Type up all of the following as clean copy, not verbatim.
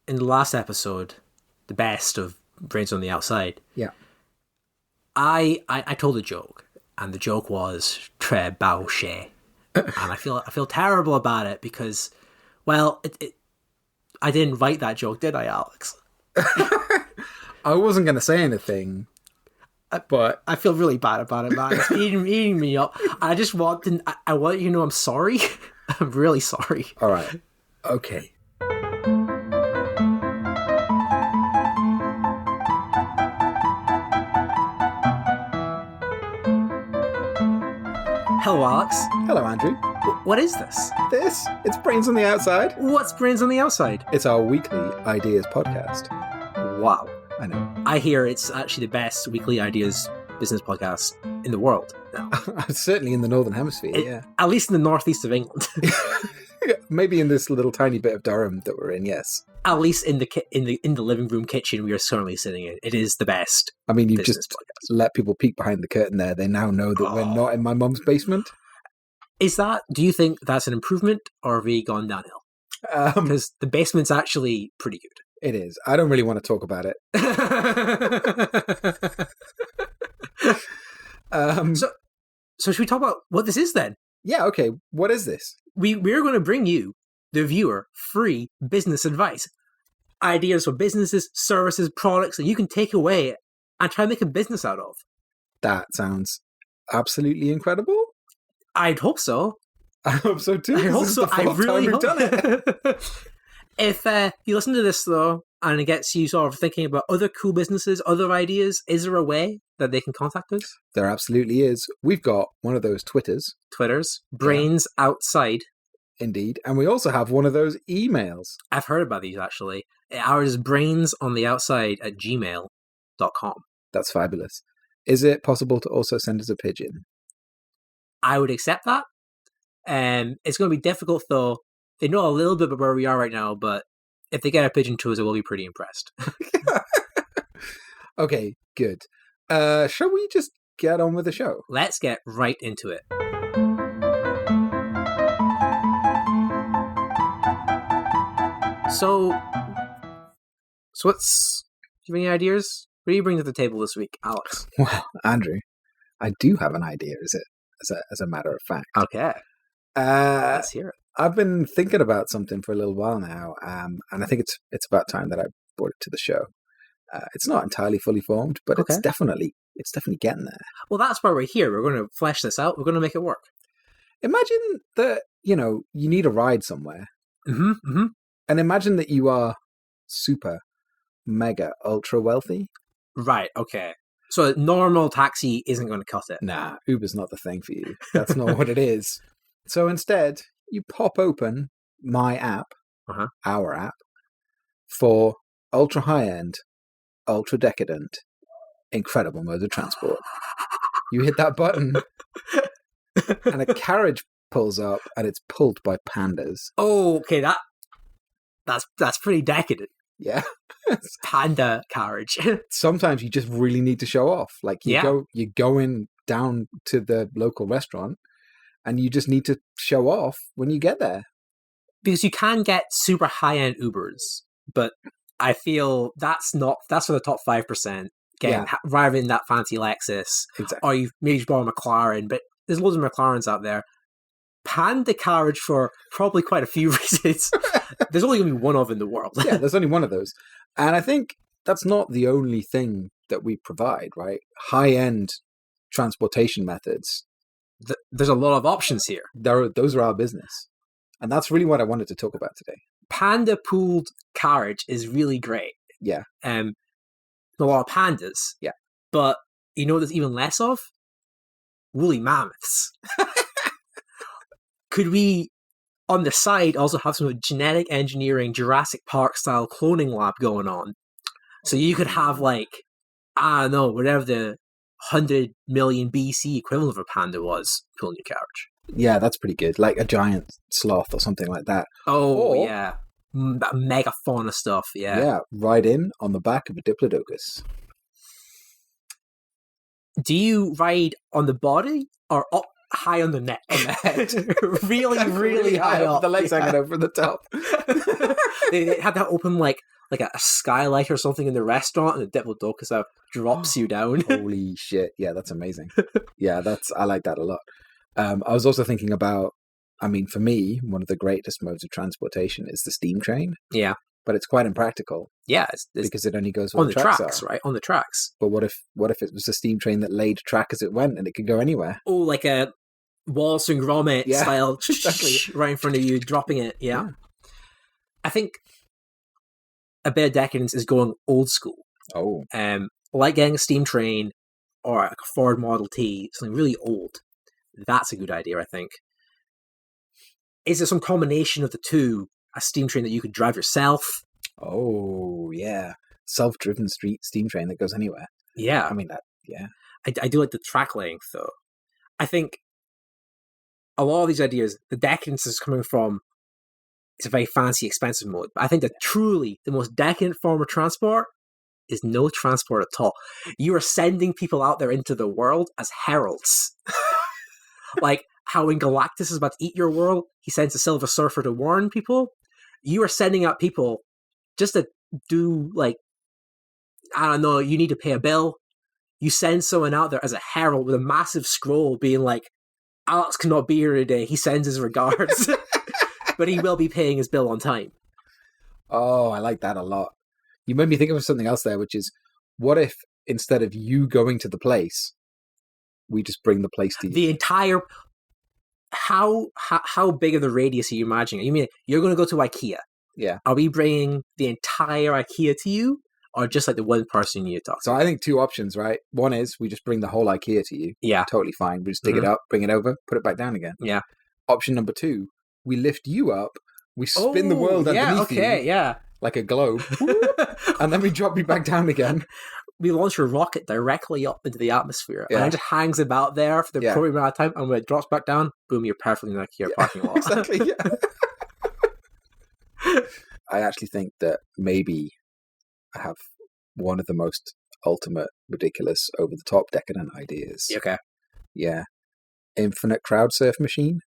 in the last episode, the best of Brains on the Outside, Yeah. I told a joke, and the joke was très bauché, and I feel terrible about it because, well, I didn't write that joke, did I, Alex? I wasn't going to say anything, but I feel really bad about it, man. It's eating me up. I just want you to know I'm sorry. I'm really sorry. all right. Okay. Hello, Alex. Hello, Andrew. What is this? It's Brains on the Outside. What's Brains on the Outside? It's our weekly ideas podcast. Wow. I know. I hear it's actually the best weekly ideas business podcast in the world now. Certainly in the Northern Hemisphere, yeah. At least in the northeast of England. Maybe in this little tiny bit of Durham that we're in, yes. At least in the living room kitchen we are currently sitting in. It is the best. I mean, you've business just podcast. let people peek behind the curtain there. They now know that we're not in my mum's basement. Do you think that's an improvement, or have we gone downhill? Because the basement's actually pretty good. It is. I don't really want to talk about it. So should we talk about what this is then? Yeah, okay. What is this? We're going to bring you, the viewer, free business advice. Ideas for businesses, services, products that you can take away and try and make a business out of. That sounds absolutely incredible. I'd hope so. I hope so too. I hope This is so. the fourth time we've done it. If you listen to this, though, and it gets you sort of thinking about other cool businesses, other ideas, is there a way that they can contact us? There absolutely is. We've got one of those Twitters. Twitters, Brains Outside. Indeed. And we also have one of those emails. I've heard about these, actually. Ours is brainsontheoutside@gmail.com. That's fabulous. Is it possible to also send us a pigeon? I would accept that. It's going to be difficult, though. They know a little bit about where we are right now, but if they get a pigeon to us, I will be pretty impressed. Okay, good. Shall we just get on with the show? Let's get right into it. So what's... Do you have any ideas? What do you bring to the table this week, Alex? Well, Andrew, I do have an idea, as a matter of fact. Okay. Let's hear it. I've been thinking about something for a little while now, and I think it's about time that I brought it to the show. It's not entirely fully formed, but Okay. it's definitely getting there. Well, that's why we're here. We're going to flesh this out. We're going to make it work. Imagine that, you need a ride somewhere, Mm-hmm. and imagine that you are super, mega, ultra wealthy. Right, okay. So a normal taxi isn't going to cut it. Nah, Uber's not the thing for you. That's not what it is. So instead, you pop open my app, our app, for ultra high-end, ultra decadent, incredible modes of transport. You hit that button, and a carriage pulls up, and it's pulled by pandas. Oh, okay, that's pretty decadent. Yeah. Panda carriage. Sometimes you just really need to show off. Like you're going down to the local restaurant, and you just need to show off when you get there. Because you can get super high-end Ubers, but I feel that's for the top 5%. Driving that fancy Lexus, Exactly. or you maybe just borrow a McLaren, but there's loads of McLarens out there. Panda carriage for probably quite a few reasons. There's only going to be one of in the world. Yeah, there's only one of those. And I think that's not the only thing that we provide, right? High-end transportation methods. There's a lot of options here. Those are our business. And that's really what I wanted to talk about today. Panda pooled carriage is really great. Yeah. A lot of pandas. Yeah. But you know what there's even less of? Woolly mammoths. Could we, on the side, also have some genetic engineering, Jurassic Park style cloning lab going on? So you could have whatever the 100 million BC equivalent of a panda was pulling your carriage. Yeah, that's pretty good. Like a giant sloth or something like that. Oh, Or, yeah. That megafauna stuff, yeah. Yeah, ride in on the back of a diplodocus. Do you ride on the body or up? high on the neck. On the head. really, really high up. The legs hanging over the top. They had to open like a skylight or something in the restaurant, and the Diplodocus drops you down. Holy shit. Yeah, that's amazing. Yeah, I like that a lot. I was also thinking about, I mean, for me, one of the greatest modes of transportation is the steam train. Yeah. But it's quite impractical. Yeah, it's because it only goes where on the tracks, are. Right? On the tracks. But what if it was a steam train that laid track as it went and it could go anywhere? Oh, like a Wallace and Gromit style, exactly. Right in front of you, dropping it. Yeah. I think a bit of decadence is going old school. Oh. Like getting a steam train or a Ford Model T, something really old. That's a good idea, I think. Is there some combination of the two? A steam train that you could drive yourself? Oh, yeah. Self-driven steam train that goes anywhere. Yeah. I mean, that, yeah. I do like the track length, though. I think a lot of these ideas, the decadence is coming from, it's a very fancy, expensive mode. But I think that truly the most decadent form of transport is no transport at all. You are sending people out there into the world as heralds. Like how when Galactus is about to eat your world, he sends a Silver Surfer to warn people. You are sending out people just to do, like, I don't know, you need to pay a bill. You send someone out there as a herald with a massive scroll being like, Alex cannot be here today. He sends his regards. But he will be paying his bill on time. Oh, I like that a lot. You made me think of something else there, which is, what if instead of you going to the place, we just bring the place to you? The entire... How big of the radius are you imagining? You mean you're going to go to IKEA? Yeah. Are we bringing the entire IKEA to you, or just like the one person you talk to? So I think two options, right? One is we just bring the whole IKEA to you. Yeah. Totally fine. We just dig it up, bring it over, put it back down again. Yeah. Option number two, we lift you up, we spin the world underneath you like a globe, and then we drop you back down again. We launch a rocket directly up into the atmosphere, and it just hangs about there for the appropriate amount of time, and when it drops back down, boom, you're perfectly in the IKEA parking lot. Exactly, yeah. I actually think that maybe I have one of the most ultimate, ridiculous, over-the-top, decadent ideas. Okay. Yeah. Infinite crowd surf machine.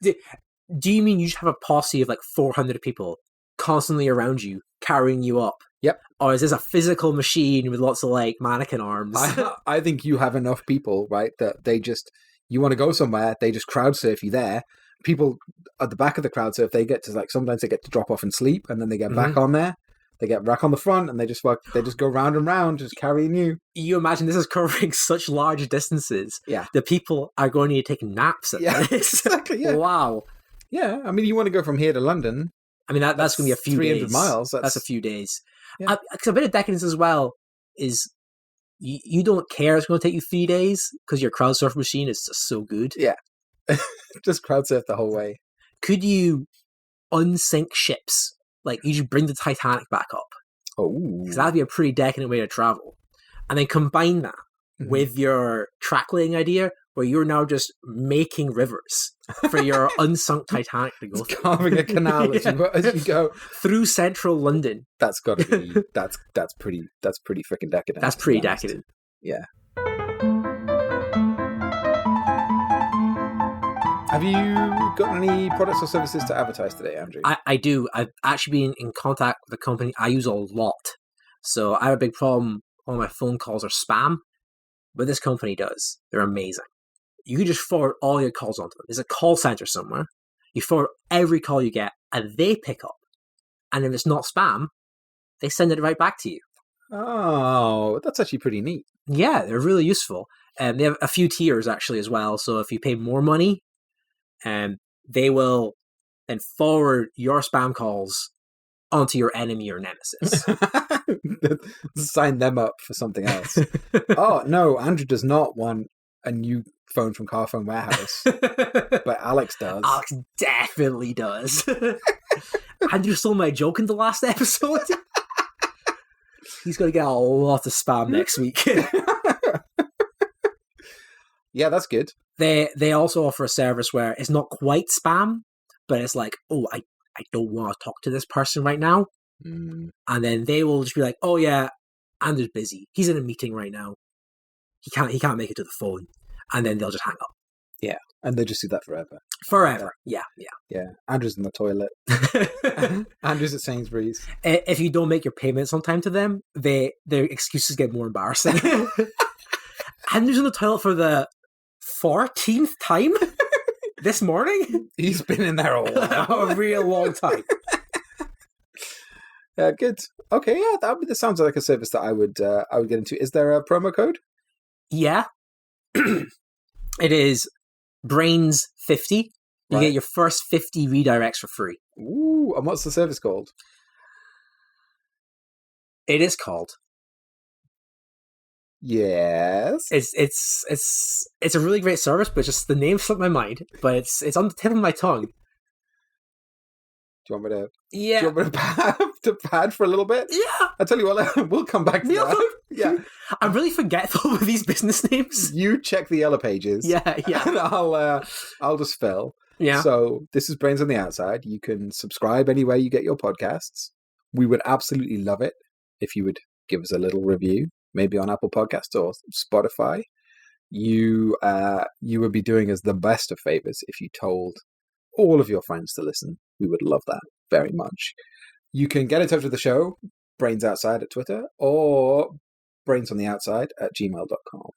Do you mean you just have a posse of like 400 people constantly around you, carrying you up? Yep. Or is this a physical machine with lots of like mannequin arms? I think you have enough people, right, that they just, you want to go somewhere, they just crowd surf you there. People at the back of the crowd surf, they get to like, sometimes they get to drop off and sleep, and then they get back on there. They get back on the front, and they just go round and round, just carrying you. You imagine this is covering such large distances. Yeah. The people are going to need to take naps at this. Exactly, yeah. Wow. Yeah, I mean, you want to go from here to London. I mean, that's going to be a few 300 days. miles. That's a few days. Yeah. Because a bit of decadence as well is you don't care it's going to take you 3 days because your crowd surf machine is just so good. Yeah. Just crowd surf the whole way. Could you unsink ships? Like, you should bring the Titanic back up. Oh. Because that'd be a pretty decadent way to travel. And then combine that with your track laying idea, where you're now just making rivers for your unsunk Titanic to go through. Carving a canal as you go through central London. That's got to be that's pretty freaking decadent. That's pretty decadent. Yeah. Have you got any products or services to advertise today, Andrew? I do. I've actually been in contact with a company I use a lot. So I have a big problem. All my phone calls are spam. But this company does. They're amazing. You can just forward all your calls onto them. There's a call center somewhere. You forward every call you get, and they pick up. And if it's not spam, they send it right back to you. Oh, that's actually pretty neat. Yeah, they're really useful. They have a few tiers, actually, as well. So if you pay more money, they will then forward your spam calls onto your enemy or nemesis. Sign them up for something else. Oh, no, Andrew does not want a new phone from Carphone Warehouse. But Alex does. Alex definitely does. Andrew stole my joke in the last episode. He's going to get a lot of spam next week. Yeah, that's good. They also offer a service where it's not quite spam, but it's like, oh, I don't want to talk to this person right now. And then they will just be like, oh yeah, Andrew's busy. He's in a meeting right now. he can't make it to the phone, and then they'll just hang up. Yeah, and they just do that forever. Forever. Yeah. Andrew's in the toilet. Andrew's at Sainsbury's. If you don't make your payments on time to them, their excuses get more embarrassing. Andrew's in the toilet for the 14th time this morning. He's been in there a while. A real long time. Yeah, good. Okay, yeah, that sounds like a service that I would get into. Is there a promo code? Yeah. It is Brains50. You get your first 50 redirects for free. Ooh, and what's the service called? It is called. Yes. It's a really great service, but just the name slipped my mind. But it's on the tip of my tongue. Do you want me to? Yeah. Do you want me to pad for a little bit? Yeah. I'll tell you what. We'll come back to that. Yeah. I'm really forgetful with these business names. You check the Yellow Pages. Yeah. And I'll just fill. Yeah. So this is Brains on the Outside. You can subscribe anywhere you get your podcasts. We would absolutely love it if you would give us a little review, maybe on Apple Podcasts or Spotify. You would be doing us the best of favors if you told all of your friends to listen. We would love that very much. You can get in touch with the show, Brains Outside at Twitter, or brainsontheoutside at gmail.com.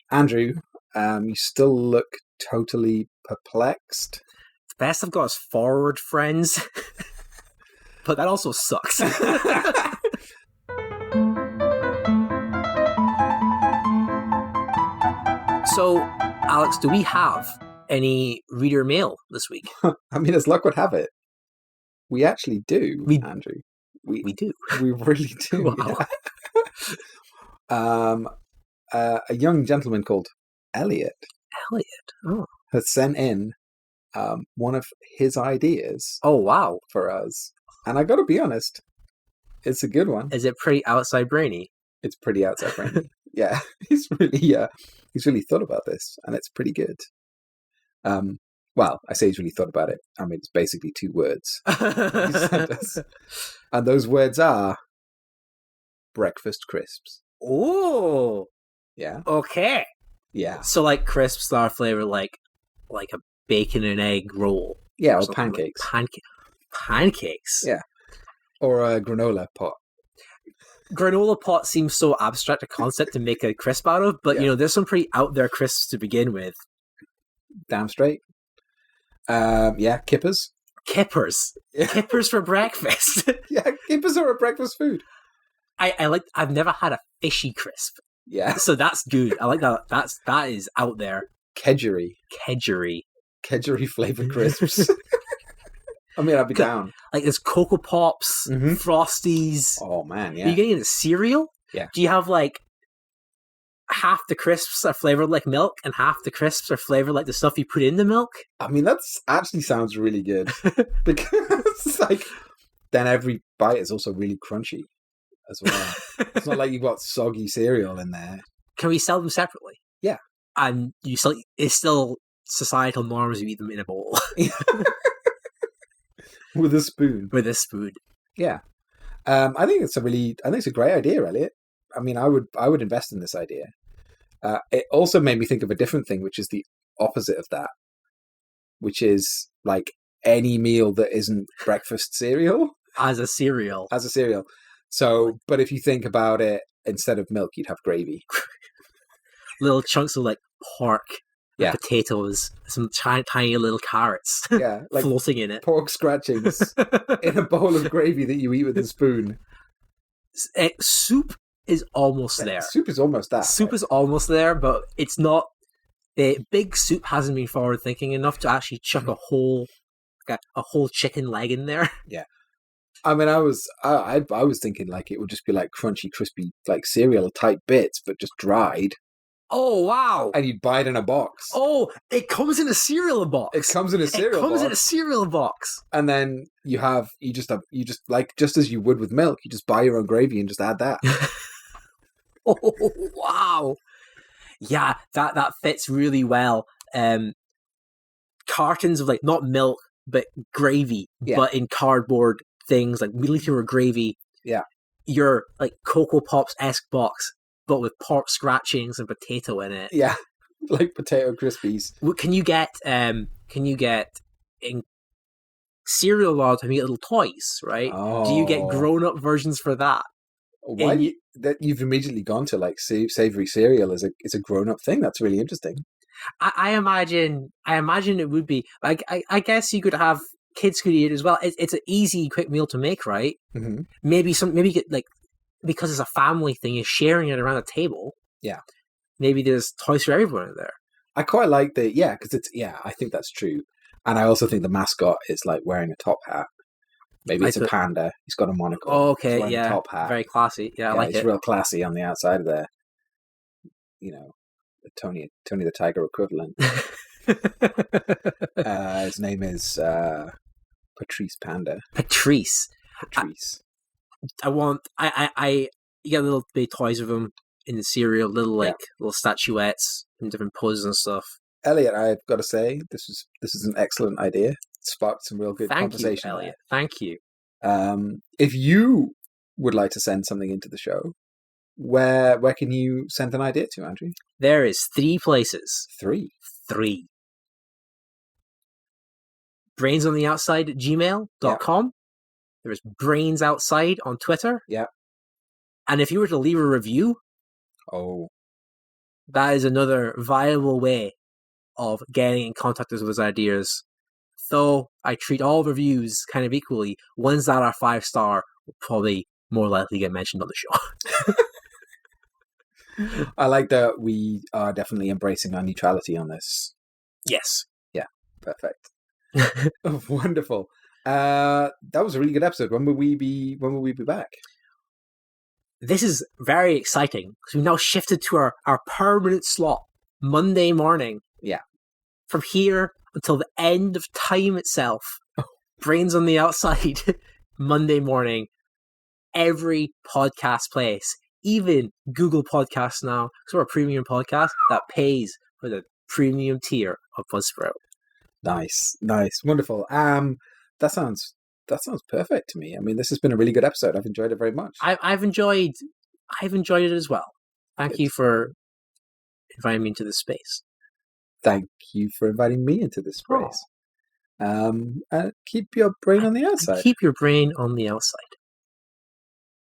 Andrew, you still look totally perplexed. The best I've got is forward friends. But that also sucks. So, Alex, do we have any reader mail this week? I mean, as luck would have it, we actually do, Andrew. We do. We really do. Wow. Yeah. A young gentleman called Elliot. Oh. Has sent in one of his ideas. Oh, wow. For us. And I got to be honest, it's a good one. Is it pretty outside brainy? It's pretty outside brainy. Yeah. He's really thought about this, and it's pretty good. Well, I say he's really thought about it. I mean, it's basically 2 words. He sent us. And those words are breakfast crisps. Oh. Yeah. Okay. Yeah. So like crisps that are flavored like a bacon and egg roll. Yeah, or pancakes. Like pancakes. Yeah. Or a granola pot. Granola pot seems so abstract a concept to make a crisp out of, but there's some pretty out there crisps to begin with. Damn straight. Yeah, kippers. Kippers. Yeah. Kippers for breakfast. Yeah, kippers are a breakfast food. I've never had a fishy crisp. Yeah. So that's good. I like that. That is out there. Kedgeree flavored crisps. I mean, I'd be down. Like there's Cocoa Pops, Frosties. Oh man, yeah. Are you getting into cereal? Yeah. Do you have like half the crisps are flavored like milk and half the crisps are flavored like the stuff you put in the milk? I mean, that's actually sounds really good. Because like then every bite is also really crunchy as well. It's not like you've got soggy cereal in there. Can we sell them separately? Yeah. And it's still societal norms you eat them in a bowl. With a spoon. Yeah. I think it's a great idea, Elliot. I mean, I would invest in this idea. It also made me think of a different thing, which is the opposite of that, which is like any meal that isn't breakfast cereal. As a cereal. So, but if you think about it, instead of milk, you'd have gravy. Little chunks of like pork, potatoes, some tiny little carrots, like floating in it. Pork scratchings in a bowl of gravy that you eat with a spoon. Soup is almost there. Soup is almost that. Soup is almost there, but it's not. Big Soup hasn't been forward thinking enough to actually chuck a whole chicken leg in there. Yeah. I mean, I was thinking like it would just be like crunchy, crispy, like cereal type bits, but just dried. Oh wow! And you'd buy it in a box. Oh, it comes in a cereal box. It comes in a cereal box. And then you just as you would with milk, you just buy your own gravy and just add that. Oh wow! Yeah, that fits really well. Cartons of like not milk but gravy, but in cardboard things like wheatley or gravy. Yeah, your like Cocoa Pops-esque box but with pork scratchings and potato in it. Yeah, like potato crispies. Can you get in cereal all the time? You get little toys, right? Oh. Do you get grown-up versions for that? Why that you've immediately gone to like savory cereal as a grown-up thing? That's really interesting. I imagine it would be like I guess you could have kids could eat it as well. It's an easy, quick meal to make, right? Mm-hmm. Maybe you get like, because it's a family thing, you're sharing it around the table. Yeah. Maybe there's toys for everyone in there. I quite like because I think that's true. And I also think the mascot is like wearing a top hat. Maybe it's a panda. He's got a monocle. Oh, okay, he's wearing yeah. a top hat. Very classy. Yeah, I like it. He's real classy on the outside of there. You know, the Tony the Tiger equivalent. His name is Patrice Panda. Patrice. You get little big toys of him in the cereal, little statuettes and different poses and stuff. Elliot, I've got to say, this is an excellent idea. It sparked some real good conversation. Thank you, Elliot. Thank you. If you would like to send something into the show, where can you send an idea to, Andrew? There is 3 places. 3? 3. brainsontheoutside@gmail.com. Yep. There's Brains Outside on Twitter. Yeah. And if you were to leave a review, that is another viable way of getting in contact with those ideas. Though I treat all reviews kind of equally, ones that are 5-star will probably more likely get mentioned on the show. I like that we are definitely embracing our neutrality on this. Yes. Yeah. Perfect. Wonderful. That was a really good episode. When will we be back? This is very exciting because we've now shifted to our permanent slot, Monday morning. Yeah. From here until the end of time itself. Brains on the Outside, Monday morning. Every podcast place, even Google Podcasts now, because we're a premium podcast that pays for the premium tier of Buzzsprout. Nice, wonderful. That sounds perfect to me. I mean, this has been a really good episode. I've enjoyed it very much. I've enjoyed it as well. Thank you for inviting me into this space. Thank you for inviting me into this space. Keep your brain on the outside. Keep your brain on the outside.